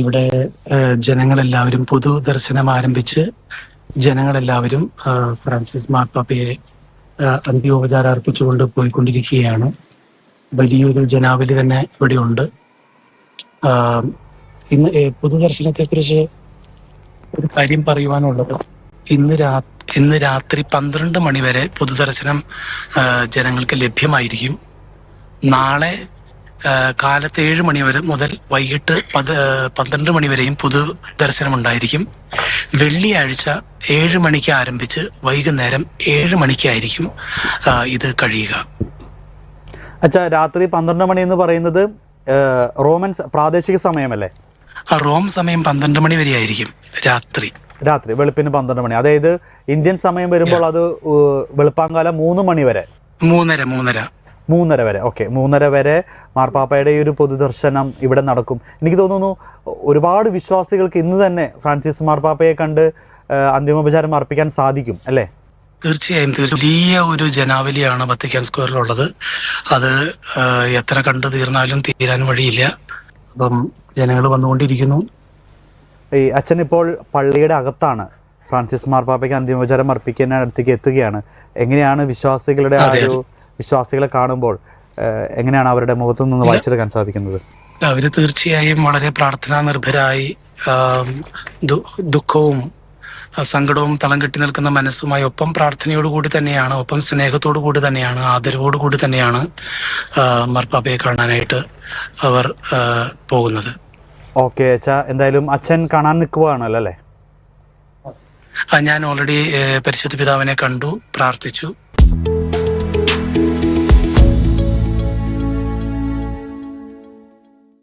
ഇവിടെ ജനങ്ങളെല്ലാവരും പൊതുദർശനം ആരംഭിച്ച് ജനങ്ങളെല്ലാവരും ഫ്രാൻസിസ് മാർപ്പാപ്പയെ അന്ത്യോപചാരം അർപ്പിച്ചുകൊണ്ട് പോയിക്കൊണ്ടിരിക്കുകയാണ്. വലിയൊരു ജനാവലി തന്നെ ഇവിടെയുണ്ട്. ഇന്ന് പൊതുദർശനത്തെക്കുറിച്ച് ഒരു കാര്യം പറയുവാനുള്ളത്, ഇന്ന് രാത്രി 12 മണി വരെ പൊതുദർശനം ജനങ്ങൾക്ക് ലഭ്യമായിരിക്കും. നാളെ കാലത്ത് 7 മണി വരെ മുതൽ വൈകിട്ട് 12 മണി വരെയും പൊതുദർശനം ഉണ്ടായിരിക്കും. വെള്ളിയാഴ്ച 7 മണിക്ക് ആരംഭിച്ച് വൈകുന്നേരം 7 മണിക്കായിരിക്കും ഇത് കഴിയുക. അച്ഛാ, രാത്രി 12 മണി എന്ന് പറയുന്നത് റോമൻ പ്രാദേശിക സമയമല്ലേ? റോം സമയം 12 മണി വരെ ആയിരിക്കും. രാത്രി വെളുപ്പിന് 12 മണി. അതായത് ഇന്ത്യൻ സമയം വരുമ്പോൾ അത് വെളുപ്പാങ്കാലം 3 മണി വരെ, 3:30 വരെ. ഓക്കെ, 3:30 വരെ മാർപ്പാപ്പയുടെ ഈ ഒരു പൊതുദർശനം ഇവിടെ നടക്കും. എനിക്ക് തോന്നുന്നു ഒരുപാട് വിശ്വാസികൾക്ക് ഇന്ന് തന്നെ ഫ്രാൻസിസ് മാർപ്പാപ്പയെ കണ്ട് അന്തിമോപചാരം അർപ്പിക്കാൻ സാധിക്കും അല്ലേ? തീർച്ചയായും വലിയ ഒരു ജനാവലിയാണ് വത്തിക്കാൻ സ്ക്വയറിലുള്ളത്. അത് എത്ര കണ്ടു തീർന്നാലും തീരാൻ വഴിയില്ല. അപ്പം ജനങ്ങൾ വന്നുകൊണ്ടിരിക്കുന്നു. ഈ അച്ഛൻ ഇപ്പോൾ പള്ളിയുടെ അകത്താണ്. ഫ്രാൻസിസ് മാർപ്പാപ്പയ്ക്ക് അന്തിമോപചാരം അർപ്പിക്കാൻ അടുത്തേക്ക് എത്തുകയാണ്. എങ്ങനെയാണ് വിശ്വാസികളുടെ വിശ്വാസികളെ കാണുമ്പോൾ എങ്ങനെയാണ് അവരുടെ മുഖത്തു നിന്ന് വായിച്ചെടുക്കാൻ സാധിക്കുന്നത്? അവര് തീർച്ചയായും വളരെ പ്രാർത്ഥനാ നിർഭരായി ദുഃഖവും സങ്കടവും തളം കെട്ടി നിൽക്കുന്ന മനസ്സുമായി ഒപ്പം പ്രാർത്ഥനയോടുകൂടി തന്നെയാണ്, ഒപ്പം സ്നേഹത്തോടു കൂടി തന്നെയാണ്, ആദരവോടുകൂടി തന്നെയാണ് മാർപ്പാപ്പയെ കാണാനായിട്ട് അവർ പോകുന്നത്. ഓക്കെ അച്ഛാ, എന്തായാലും അച്ഛൻ കാണാൻ നിൽക്കുവാണല്ലോ അല്ലേ? ഞാൻ ഓൾറെഡി പരിശുദ്ധ പിതാവിനെ കണ്ടു, പ്രാർത്ഥിച്ചു.